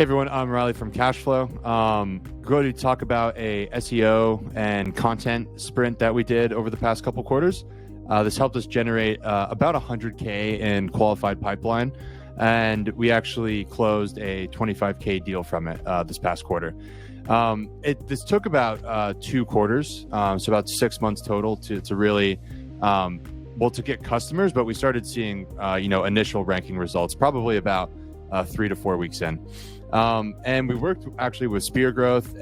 Hey everyone, I'm Riley from Cacheflow. Going to talk about a SEO and content sprint that we did over the past couple quarters. This helped us generate about 100K in qualified pipeline, and we actually closed a 25K deal from it this past quarter. This took about 2 quarters, so about 6 months total to really to get customers, but we started seeing initial ranking results probably about 3 to 4 weeks in. And we worked actually with Spear Growth,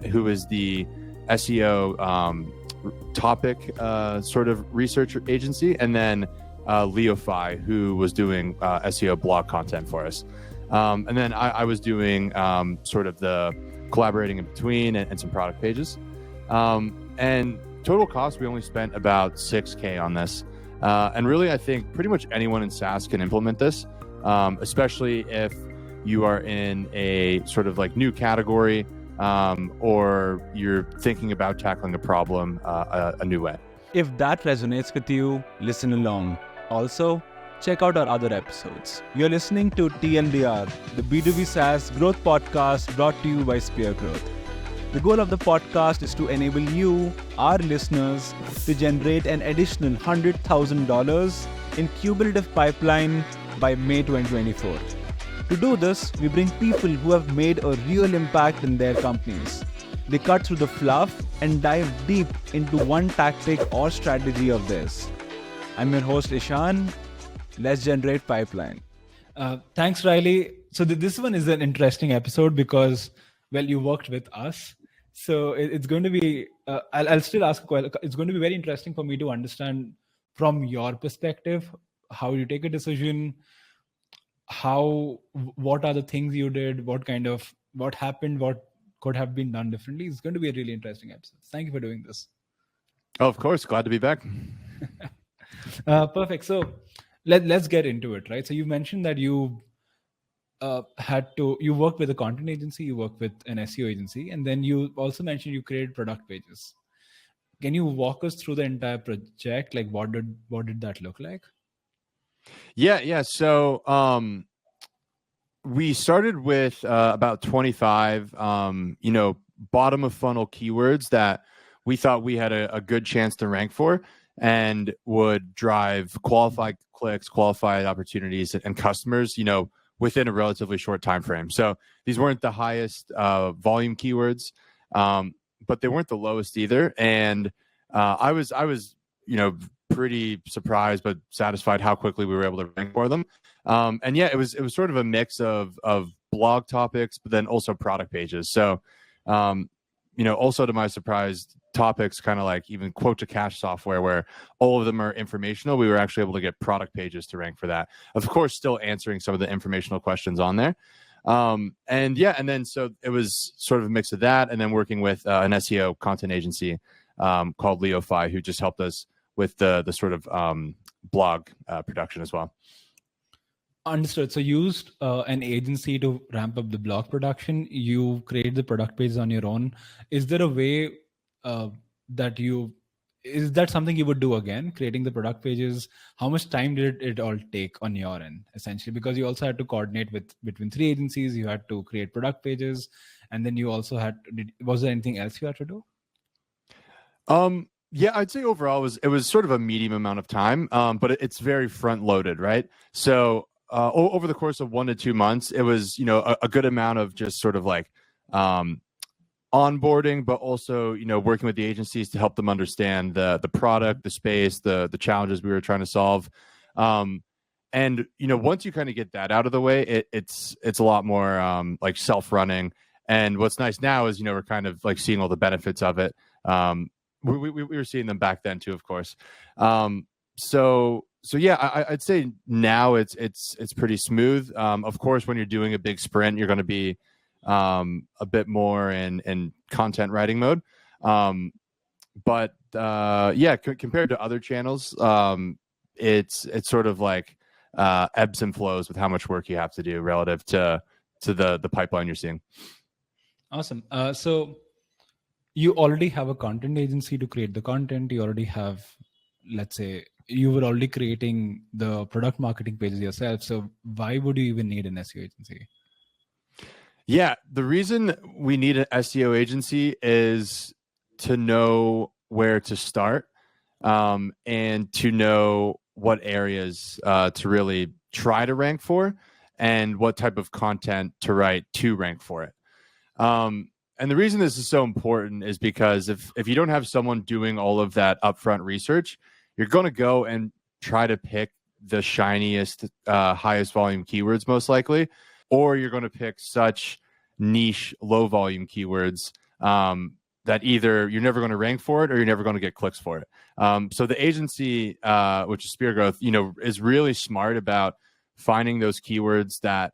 who is the SEO topic sort of research agency, and then Leofy, who was doing SEO blog content for us. And then I was doing sort of the collaborating in between and some product pages. And total cost, we only spent about 6K on this. And really, I think pretty much anyone in SaaS can implement this, especially if you are in a sort of like new category, or you're thinking about tackling a problem a new way. If that resonates with you, listen along. Also, check out our other episodes. You're listening to TLDR, the B2B SaaS growth podcast brought to you by Spear Growth. The goal of the podcast is to enable you, our listeners, to generate an additional $100,000 in cumulative pipeline by May 2024. To do this, we bring people who have made a real impact in their companies. They cut through the fluff and dive deep into one tactic or strategy of theirs. I'm your host, Ishan. Let's generate pipeline. Thanks, Riley. So this one is an interesting episode because, well, you worked with us. So it's going to be, I'll still ask a question. It's going to be very interesting for me to understand from your perspective, how you take a decision, what are the things you did, what happened, what could have been done differently. It's going to be a really interesting episode. Thank you for doing this. Oh, of course. Glad to be back. Perfect. So let's get into it, right? So you mentioned that you worked with a content agency, you worked with an SEO agency, and then you also mentioned you created product pages. Can you walk us through the entire project? Like what did that look like? Yeah. So we started with about 25, bottom of funnel keywords that we thought we had a good chance to rank for and would drive qualified clicks, qualified opportunities, and customers, within a relatively short time frame. So these weren't the highest volume keywords, but they weren't the lowest either. And I was pretty surprised but satisfied how quickly we were able to rank for them. And yeah, it was sort of a mix of blog topics, but then also product pages. So also to my surprise, topics kind of like even quote to cash software, where all of them are informational, we were actually able to get product pages to rank for that. Of course, still answering some of the informational questions on there. And then so it was sort of a mix of that, and then working with an SEO content agency called Leofy, who just helped us with the sort of blog production as well. Understood. So you used an agency to ramp up the blog production. You create the product pages on your own. Is there a way is that something you would do again, creating the product pages? How much time did it all take on your end, essentially? Because you also had to coordinate between 3 agencies. You had to create product pages, and then you also was there anything else you had to do? Yeah, I'd say overall it was sort of a medium amount of time, but it's very front loaded, right? So over the course of 1 to 2 months, it was, a good amount of just sort of like onboarding, but also, working with the agencies to help them understand the product, the space, the challenges we were trying to solve. And, once you kind of get that out of the way, it's a lot more like self-running. And what's nice now is, we're kind of like seeing all the benefits of it. We were seeing them back then too, of course. So yeah, I'd say now it's pretty smooth. Of course, when you're doing a big sprint, you're going to be a bit more in content writing mode. But compared to other channels, it's sort of like ebbs and flows with how much work you have to do relative to the pipeline you're seeing. Awesome. So you already have a content agency to create the content. You already have, let's say, you were already creating the product marketing pages yourself. So why would you even need an SEO agency? Yeah, the reason we need an SEO agency is to know where to start, and to know what areas to really try to rank for, and what type of content to write to rank for it. And the reason this is so important is because if you don't have someone doing all of that upfront research, you're going to go and try to pick the shiniest, highest volume keywords, most likely, or you're going to pick such niche, low volume keywords that either you're never going to rank for it or you're never going to get clicks for it. So the agency, which is Spear Growth, is really smart about finding those keywords that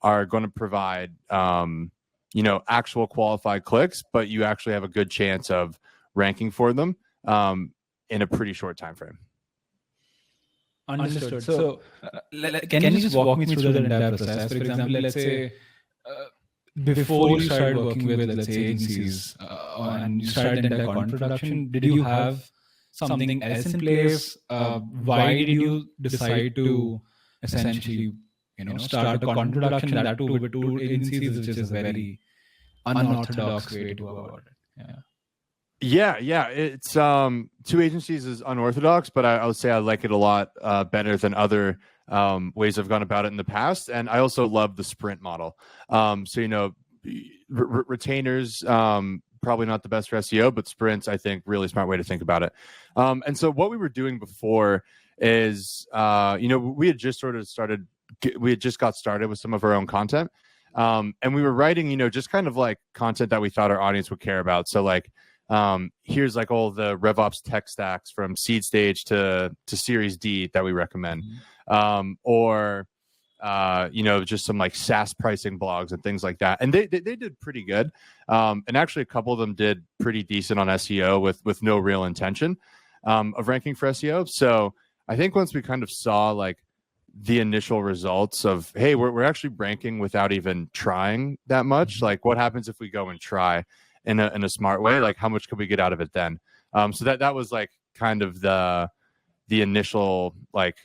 are going to provide actual qualified clicks, but you actually have a good chance of ranking for them in a pretty short time frame. Understood. So, can you just walk me through the entire process? For example, let's say before you started working with, let's say, agencies and you started the entire content production, did you have something else in place? Why did you decide to essentially, start a content production that too with two agencies, which is a very unorthodox way to go about it? Yeah. It's two agencies is unorthodox, but I would say I like it a lot better than other ways I've gone about it in the past. And I also love the sprint model. Retainers, probably not the best for SEO, but sprints, I think, really smart way to think about it. And so what we were doing before is, we had just got started with some of our own content. And we were writing, just kind of like content that we thought our audience would care about. So like, here's like all the RevOps tech stacks from seed stage to Series D that we recommend. Or just some like SaaS pricing blogs and things like that. And they did pretty good. And actually a couple of them did pretty decent on SEO with no real intention of ranking for SEO. So I think once we kind of saw like the initial results of, hey, we're actually ranking without even trying that much. Like what happens if we go and try in a smart way? Like how much could we get out of it then? So that was like kind of the initial like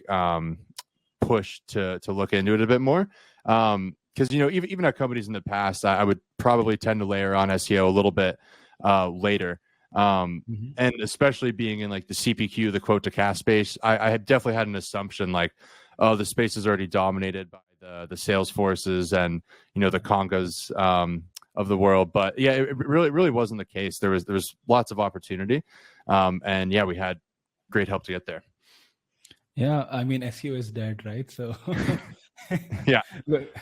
push to look into it a bit more. Because even at companies in the past, I would probably tend to layer on SEO a little bit later. And especially being in like the CPQ, the quote to cash space, I had definitely had an assumption like, oh, the space is already dominated by the Salesforces and the Congas of the world. But yeah, it really wasn't the case. There was lots of opportunity, and yeah, we had great help to get there. Yeah, I mean SEO is dead, right? So yeah, but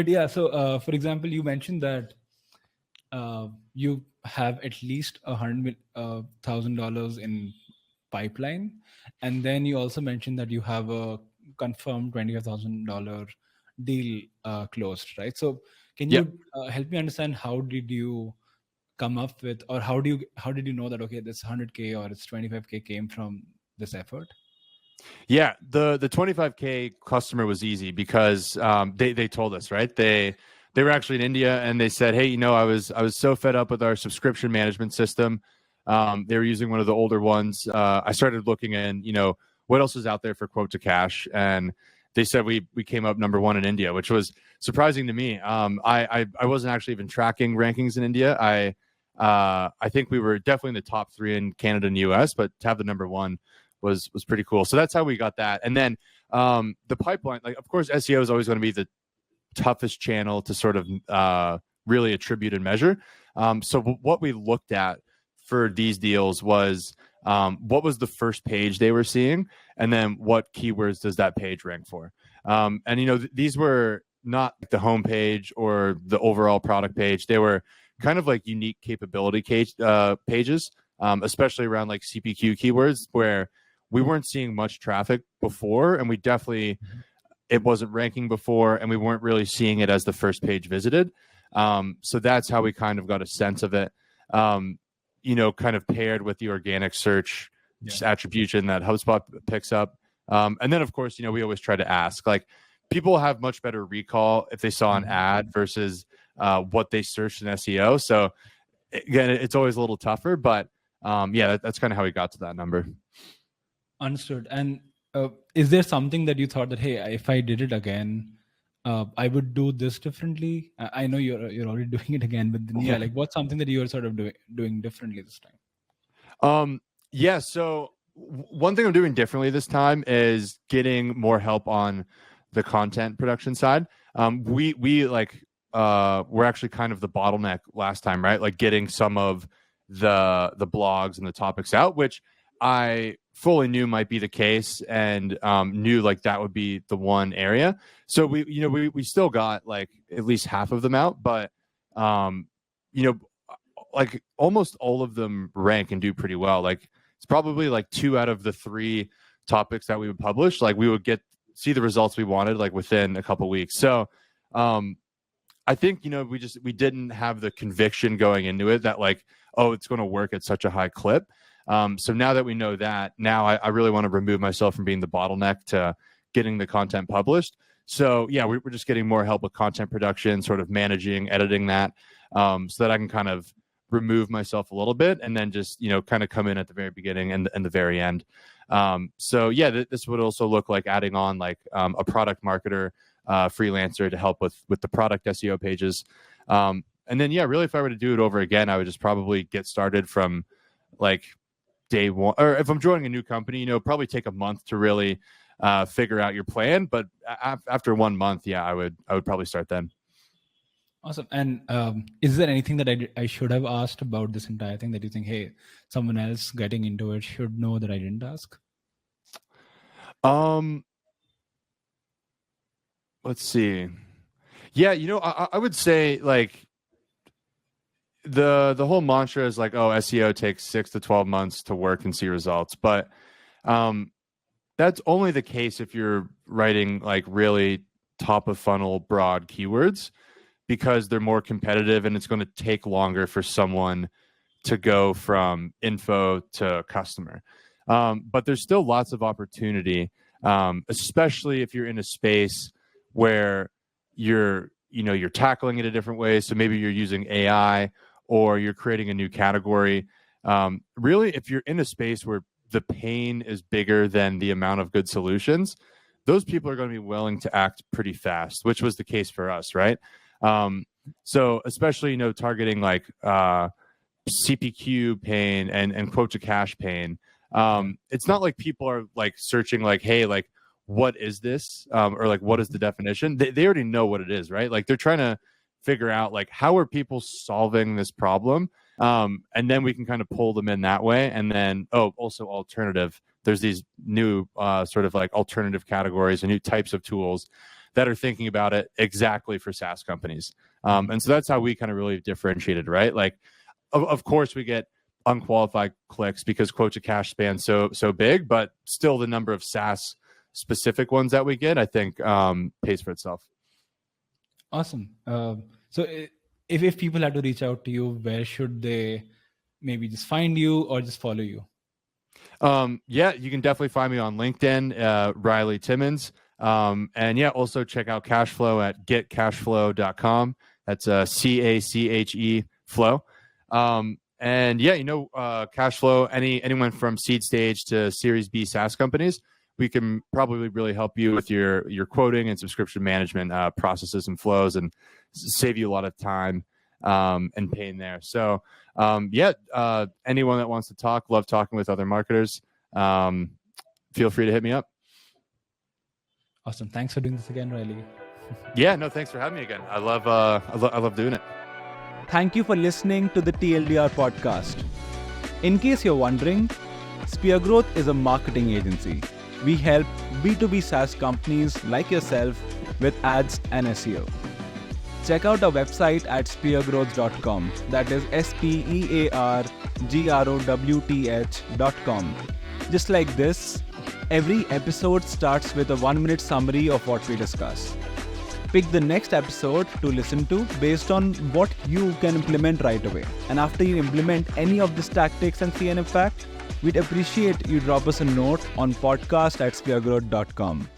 yeah. So for example, you mentioned that you have at least $100,000 in pipeline, and then you also mentioned that you have a confirmed $25,000 deal closed, right? So can you help me understand how did you come up with, or how did you know that okay, this 100K or it's 25K came from this effort? Yeah, the 25K customer was easy because they told us, right? They were actually in India and they said, hey, I was so fed up with our subscription management system. They were using one of the older ones. I started looking in, what else is out there for quote to cash, and they said we came up number 1 in India, which was surprising to me. I wasn't actually even tracking rankings in India. I think we were definitely in the top 3 in Canada and US, but to have the number 1 was pretty cool. So that's how we got that. And then the pipeline, like of course SEO is always going to be the toughest channel to sort of really attribute and measure. So what we looked at for these deals was what was the first page they were seeing, and then what keywords does that page rank for. And these were not the home page or the overall product page. They were kind of like unique capability pages, especially around like CPQ keywords, where we weren't seeing much traffic before, and we definitely it wasn't ranking before, and we weren't really seeing it as the first page visited. So that's how we kind of got a sense of it. Kind of paired with the organic search just attribution that HubSpot picks up. And then of course, we always try to ask, like, people have much better recall if they saw an ad versus what they searched in SEO. So again, it's always a little tougher, but that's kind of how we got to that number. Understood. And is there something that you thought that, hey, if I did it again, I would do this differently. I know you're already doing it again, but then, yeah, like what's something that you're sort of doing differently this time? Yeah. So one thing I'm doing differently this time is getting more help on the content production side. We like we're actually kind of the bottleneck last time, right? Like getting some of the blogs and the topics out, which I fully knew might be the case, and knew like that would be the one area. So we still got like at least half of them out, but you know like almost all of them rank and do pretty well. Like it's probably like 2 out of the 3 topics that we would publish, like we would see the results we wanted like within a couple weeks. So I think we didn't have the conviction going into it that like, oh, it's going to work at such a high clip. So now that we know that, now I really want to remove myself from being the bottleneck to getting the content published. So yeah, we're just getting more help with content production, sort of managing, editing that, so that I can kind of remove myself a little bit and then just kind of come in at the very beginning and the very end. So yeah, this would also look like adding on like a product marketer, freelancer to help with the product SEO pages. And then yeah, really, if I were to do it over again, I would just probably get started from like day one. Or if I'm joining a new company, probably take a month to really figure out your plan. But after 1 month, yeah, I would probably start then. Awesome. And is there anything that I should have asked about this entire thing that you think, hey, someone else getting into it should know that I didn't ask? Let's see. Yeah, I would say like the whole mantra is like, oh, SEO takes 6 to 12 months to work and see results. But that's only the case if you're writing like really top of funnel broad keywords, because they're more competitive and it's going to take longer for someone to go from info to customer. But there's still lots of opportunity, especially if you're in a space where you're tackling it a different way. So maybe you're using AI or you're creating a new category. Really, if you're in a space where the pain is bigger than the amount of good solutions, those people are going to be willing to act pretty fast, which was the case for us, right? So especially, targeting like CPQ pain and quote to cash pain. It's not like people are like searching like, hey, like, what is this? Or like, what is the definition? They already know what it is, right? Like they're trying to figure out like, how are people solving this problem? And then we can kind of pull them in that way. And then, also alternative. There's these new sort of like alternative categories and new types of tools that are thinking about it exactly for SaaS companies. And so that's how we kind of really differentiated, right? Like, of course, we get unqualified clicks because quote to cash spans so big, but still the number of SaaS specific ones that we get, I think, pays for itself. Awesome. So if people had to reach out to you, where should they maybe just find you or just follow you? Yeah, you can definitely find me on LinkedIn, Riley Timmins. And yeah, also check out Cacheflow at getcacheflow.com. That's CACHE flow. And yeah, Cacheflow, anyone from seed stage to Series B SaaS companies, we can probably really help you with your quoting and subscription management processes and flows, and save you a lot of time and pain there. So anyone that wants to talk, love talking with other marketers, feel free to hit me up. Awesome. Thanks for doing this again, Riley. Yeah, no, thanks for having me again. I love doing it. Thank you for listening to the TLDR podcast. In case you're wondering, Spear Growth is a marketing agency. We help B2B SaaS companies like yourself with ads and SEO. Check out our website at speargrowth.com. That is SPEARGROWTH.com. Just like this, every episode starts with a 1-minute summary of what we discuss. Pick the next episode to listen to based on what you can implement right away. And after you implement any of these tactics and see an impact, we'd appreciate you drop us a note on podcast@speargrowth.com.